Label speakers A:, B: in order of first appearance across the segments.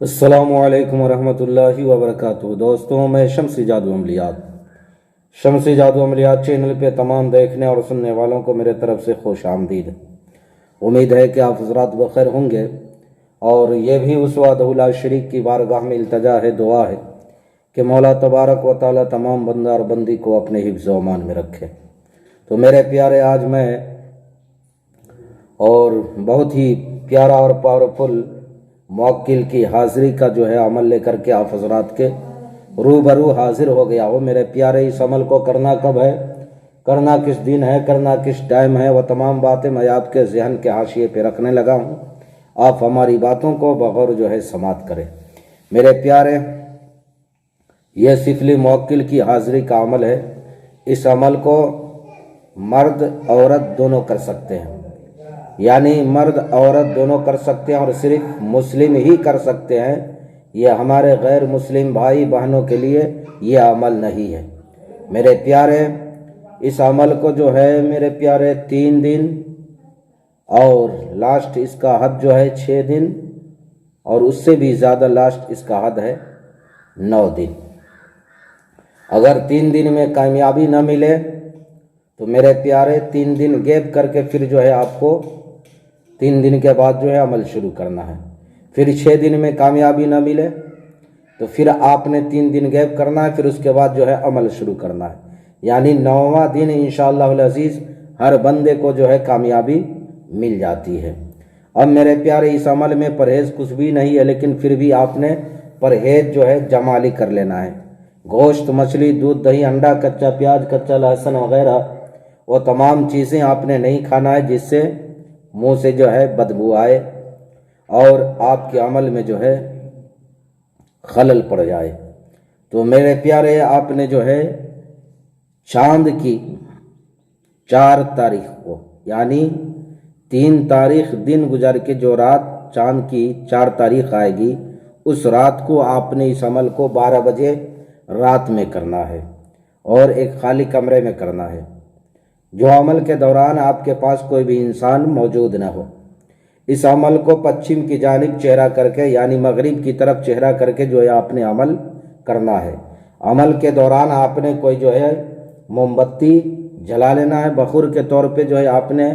A: السلام علیکم ورحمۃ اللہ وبرکاتہ۔ دوستوں، میں شمسی جادو عملیات چینل پہ تمام دیکھنے اور سننے والوں کو میرے طرف سے خوش آمدید۔ امید ہے کہ آپ حضرات بخیر ہوں گے، اور یہ بھی اس وحدہ لا شریک کی بارگاہ میں التجا ہے، دعا ہے کہ مولا تبارک و تعالی تمام بندہ اور بندی کو اپنے حفظ و امان میں رکھے۔ تو میرے پیارے، آج میں اور بہت ہی پیارا اور پاورفل موکل کی حاضری کا عمل لے کر کے آپ حضرات کے روبرو حاضر ہو گیا ہوں۔ میرے پیارے، اس عمل کو کرنا کب ہے، کرنا کس دن ہے، کرنا کس ٹائم ہے، وہ تمام باتیں میں آپ کے ذہن کے حاشیے پہ رکھنے لگا ہوں۔ آپ ہماری باتوں کو بغور سماعت کریں۔ میرے پیارے، یہ سفلی موکل کی حاضری کا عمل ہے۔ اس عمل کو مرد عورت دونوں کر سکتے ہیں، یعنی مرد عورت دونوں کر سکتے ہیں، اور صرف مسلم ہی کر سکتے ہیں۔ یہ ہمارے غیر مسلم بھائی بہنوں کے لیے یہ عمل نہیں ہے۔ میرے پیارے، اس عمل کو میرے پیارے 3 دن اور لاسٹ اس کا حد 6 دن، اور اس سے بھی زیادہ لاسٹ اس کا حد ہے 9 دن۔ اگر 3 دن میں کامیابی نہ ملے تو میرے پیارے 3 دن گیپ کر کے پھر آپ کو 3 دن کے بعد عمل شروع کرنا ہے۔ پھر 6 دن میں کامیابی نہ ملے تو پھر آپ نے 3 دن گیپ کرنا ہے، پھر اس کے بعد عمل شروع کرنا ہے۔ یعنی 9واں دن انشاءاللہ العزیز ہر بندے کو کامیابی مل جاتی ہے۔ اب میرے پیارے، اس عمل میں پرہیز کچھ بھی نہیں ہے، لیکن پھر بھی آپ نے پرہیز جمالی کر لینا ہے۔ گوشت، مچھلی، دودھ، دہی، انڈا، کچا پیاز، کچا لہسن وغیرہ وہ تمام چیزیں آپ نے نہیں کھانا ہے، جس سے منہ سے بدبو آئے اور آپ کے عمل میں خلل پڑ جائے۔ تو میرے پیارے، آپ نے چاند کی 4 تاریخ کو، یعنی 3 تاریخ دن گزر کے جو رات چاند کی 4 تاریخ آئے گی، اس رات کو آپ نے اس عمل کو 12 بجے رات میں کرنا ہے، اور ایک خالی کمرے میں کرنا ہے، جو عمل کے دوران آپ کے پاس کوئی بھی انسان موجود نہ ہو۔ اس عمل کو پچھم کی جانب چہرہ کر کے، یعنی مغرب کی طرف چہرہ کر کے آپ نے عمل کرنا ہے۔ عمل کے دوران آپ نے کوئی موم بتی جلا لینا ہے، بخور کے طور پہ آپ نے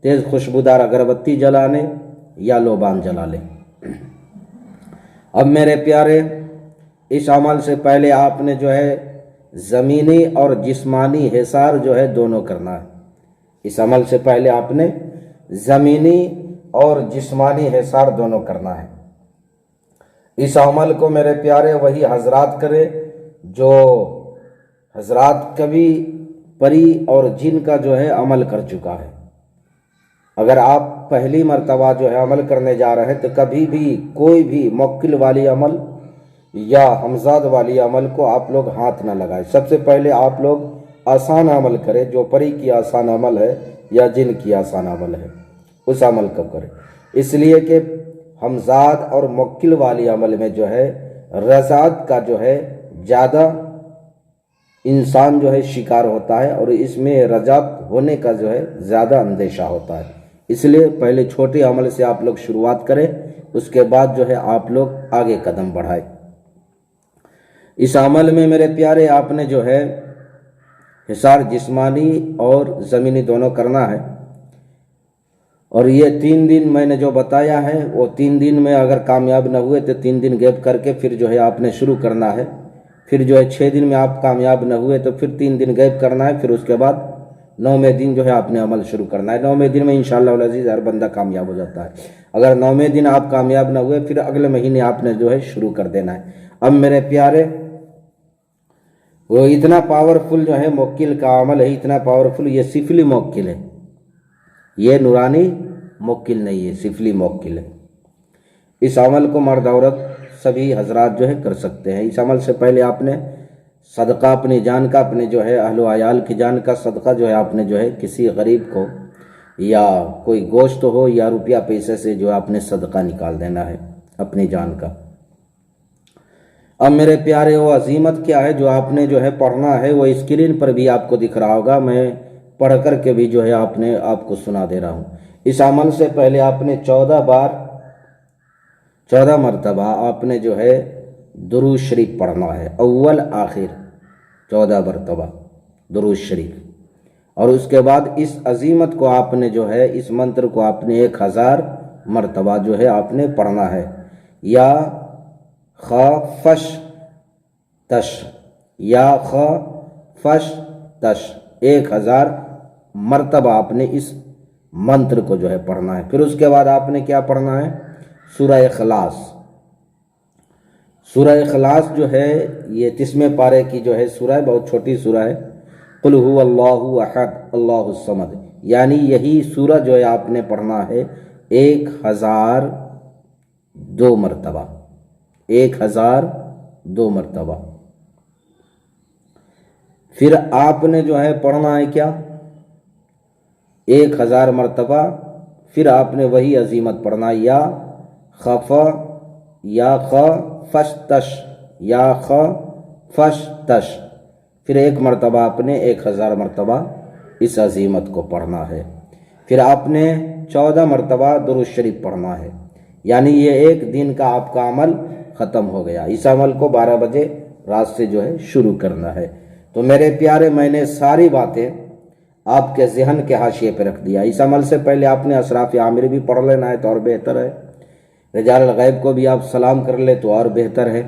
A: تیز خوشبودار اگربتی جلانے یا لوبان جلا لیں۔ اب میرے پیارے، اس عمل سے پہلے آپ نے زمینی اور جسمانی حصار دونوں کرنا ہے۔ اس عمل سے پہلے آپ نے زمینی اور جسمانی حصار دونوں کرنا ہے۔ اس عمل کو میرے پیارے وہی حضرات کرے جو حضرات کبھی پری اور جن کا عمل کر چکا ہے۔ اگر آپ پہلی مرتبہ عمل کرنے جا رہے ہیں تو کبھی بھی کوئی بھی موکل والی عمل یا ہمزاد والی عمل کو آپ لوگ ہاتھ نہ لگائیں۔ سب سے پہلے آپ لوگ آسان عمل کریں، جو پری کی آسان عمل ہے یا جن کی آسان عمل ہے، اس عمل کو کریں۔ اس لیے کہ ہمزاد اور موکل والی عمل میں رضاعت کا زیادہ انسان شکار ہوتا ہے، اور اس میں رضاعت ہونے کا زیادہ اندیشہ ہوتا ہے۔ اس لیے پہلے چھوٹے عمل سے آپ لوگ شروعات کریں، اس کے بعد آپ لوگ آگے قدم بڑھائیں۔ اس عمل میں میرے پیارے، آپ نے حصار جسمانی اور زمینی دونوں کرنا ہے، اور یہ 3 دن میں نے جو بتایا ہے، وہ 3 دن میں اگر کامیاب نہ ہوئے تو 3 دن گیپ کر کے پھر آپ نے شروع کرنا ہے۔ پھر 6 دن میں آپ کامیاب نہ ہوئے تو پھر 3 دن گیپ کرنا ہے، پھر اس کے بعد 9ویں دن آپ نے عمل شروع کرنا ہے۔ 9ویں دن میں انشاءاللہ العزیز ہر بندہ کامیاب ہو جاتا ہے۔ اگر 9ویں دن آپ کامیاب نہ ہوئے، پھر اگلے مہینے آپ نے شروع کر دینا ہے۔ اب میرے پیارے، وہ اتنا پاورفل موکل کا عمل ہے، اتنا پاورفل، یہ سفلی موکل ہے، یہ نورانی موکل نہیں ہے، سفلی موکل ہے۔ اس عمل کو مرد عورت سبھی حضرات کر سکتے ہیں۔ اس عمل سے پہلے آپ نے صدقہ اپنی جان کا، اپنے اہل و عیال کی جان کا صدقہ آپ نے کسی غریب کو، یا کوئی گوشت ہو یا روپیہ پیسے سے آپ نے صدقہ نکال دینا ہے اپنی جان کا۔ اب میرے پیارے، وہ عظیمت کیا ہے جو آپ نے پڑھنا ہے، وہ اسکرین پر بھی آپ کو دکھ رہا ہوگا، میں پڑھ کر کے بھی آپ کو سنا دے رہا ہوں۔ اس عمل سے پہلے آپ نے 14 بار 14 مرتبہ آپ نے جو ہے درود شریف پڑھنا ہے، اول آخر 14 مرتبہ درود شریف، اور اس کے بعد اس عظیمت کو آپ نے جو ہے اس منتر کو آپ نے 1000 مرتبہ جو ہے آپ نے پڑھنا ہے، یا خ فش تش، یا خ فش تش، 1000 مرتبہ آپ نے اس منتر کو جو ہے پڑھنا ہے۔ پھر اس کے بعد آپ نے کیا پڑھنا ہے؟ سورہ اخلاص۔ سورہ اخلاص جو ہے یہ 30ویں پارے کی جو ہے سورہ ہے، بہت چھوٹی سورہ ہے، قل هو اللہ احد اللہ الصمد، یعنی یہی سورہ جو ہے آپ نے پڑھنا ہے 1002 مرتبہ، 1002 مرتبہ۔ پھر آپ نے جو ہے پڑھنا ہے کیا؟ 1000 مرتبہ، پھر آپ نے وہی عظیمت پڑھنا ہے، یا خف یا خ فش تش، یا خ فش تش، پھر 1 مرتبہ آپ نے 1000 مرتبہ اس عظیمت کو پڑھنا ہے۔ پھر آپ نے 14 مرتبہ درود شریف پڑھنا ہے، یعنی یہ 1 دن کا آپ کا عمل ختم ہو گیا۔ اس عمل کو 12 بجے رات سے جو ہے شروع کرنا ہے۔ تو میرے پیارے، میں نے ساری باتیں آپ کے ذہن کے حاشیے پہ رکھ دیا۔ اس عمل سے پہلے آپ نے اشراف عامر بھی پڑھ لینا ہے تو اور بہتر ہے، رجال الغیب کو بھی آپ سلام کر لے تو اور بہتر ہے۔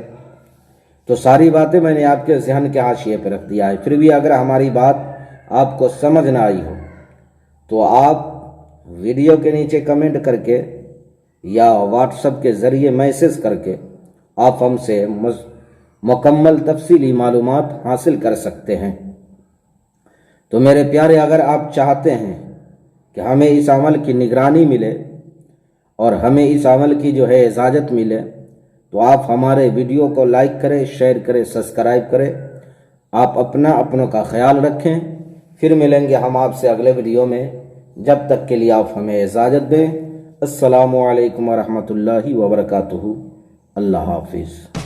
A: تو ساری باتیں میں نے آپ کے ذہن کے حاشیے پہ رکھ دیا ہے۔ پھر بھی اگر ہماری بات آپ کو سمجھ نہ آئی ہو تو آپ ویڈیو کے نیچے کمنٹ کر کے یا واٹس ایپ کے ذریعے میسج کر کے آپ ہم سے مکمل تفصیلی معلومات حاصل کر سکتے ہیں۔ تو میرے پیارے، اگر آپ چاہتے ہیں کہ ہمیں اس عمل کی نگرانی ملے اور ہمیں اس عمل کی جو ہے اجازت ملے تو آپ ہمارے ویڈیو کو لائک کریں، شیئر کریں، سبسکرائب کریں۔ آپ اپنوں کا خیال رکھیں۔ پھر ملیں گے ہم آپ سے اگلے ویڈیو میں، جب تک کے لیے آپ ہمیں اجازت دیں۔ السلام علیکم ورحمۃ اللہ وبرکاتہ۔ اللہ حافظ۔